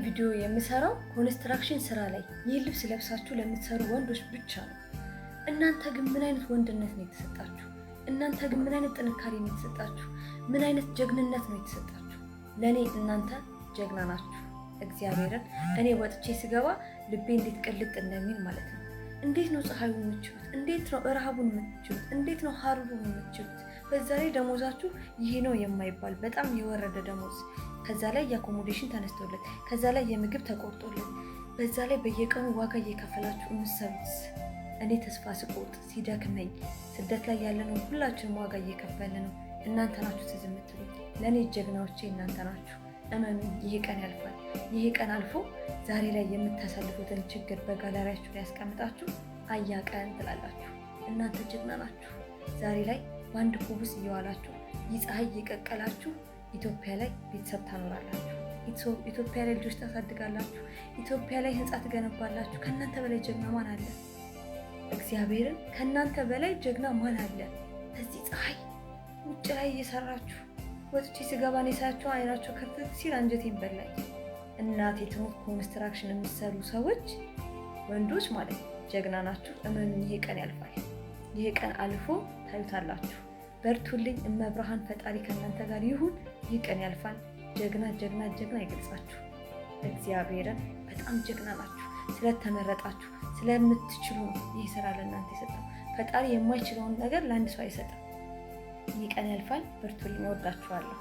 ቪዲዮ የምሰራው ኮንስትራክሽን ስራ ላይ ይህ ልብስ ለብሳችሁ ለምትሰሩ ወንዶች ብቻ ነው። እናንተ ግን ምን አይነት ወንድነት ነው የተሰጣችሁ? እናንተ ግን ምን አይነት ጥንካሬ ነው የተሰጣችሁ? ምን አይነት ጀግንነት ነው የተሰጣችሁ? ለኔ እናንተ ጀግና ናችሁ። እግዚአብሔርን እኔ ወጥቼ ስገባ ልቤ እንዴት ቅልጥ እንደሚል ማለት ነው። እንዴት ነው ፀሐዩን የምትችሉት? እንዴት ነው ረሃቡን የምትችሉት? እንዴት ነው ሀሩሩን የምትችሉት? በዛ ላይ ደሞዛችሁ ይሄ ነው የማይባል በጣም የወረደ ደሞዝ፣ ከዛ ላይ የአኮሞዴሽን ተነስቶለት፣ ከዛ ላይ የምግብ ተቆርጦለት፣ በዛ ላይ በየቀኑ ዋጋ እየከፈላችሁ የምትሰሩት። እኔ ተስፋ ስቆርጥ ሲደክመኝ ስደት ላይ ያለነው ሁላችንም ዋጋ እየከፈለ ነው። እናንተ ናችሁ ትዝ የምትሉት። ለእኔ ጀግናዎቼ እናንተ ናችሁ። እመኑኝ፣ ይሄ ቀን ያልፋል። ይሄ ቀን አልፎ ዛሬ ላይ የምታሳልፉትን ችግር በጋለሪያችሁ ላይ ያስቀምጣችሁ አያ ቀን ትላላችሁ። እናንተ ጀግና ናችሁ። ዛሬ ላይ በአንድ ኩብስ እየዋላችሁ ፀሐይ እየቀቀላችሁ ኢትዮጵያ ላይ ቤተሰብ ታኖራላችሁ። ኢትዮጵያ ላይ ልጆች ታሳድጋላችሁ። ኢትዮጵያ ላይ ህንፃ ትገነባላችሁ። ከእናንተ በላይ ጀግና ማን አለ? እግዚአብሔርን ከእናንተ በላይ ጀግና ማን አለ? በዚህ ፀሐይ ውጭ ላይ እየሰራችሁ ወጥቼ ስገባ ነው ሳያቸው አይናቸው ከፍተት ሲል አንጀቴን በላኝ። እናቴ ትሞት። ኮንስትራክሽን የምትሰሩ ሰዎች ወንዶች ማለት ጀግና ናችሁ። እመኑኝ፣ ይሄ ቀን ያልፋል። ይሄ ቀን አልፎ ታዩታላችሁ። በርቱልኝ። እመብርሃን ፈጣሪ ከእናንተ ጋር ይሁን። ይህ ቀን ያልፋል። ጀግና ጀግና ጀግና ይገልጻችሁ። እግዚአብሔርን በጣም ጀግና ናችሁ። ስለተመረጣችሁ ስለምትችሉ ነው ይህ ስራ ለእናንተ የሰጠው። ፈጣሪ የማይችለውን ነገር ለአንድ ሰው አይሰጥም። ይህ ቀን ያልፋል። በርቱልኝ። እወዳችኋለሁ።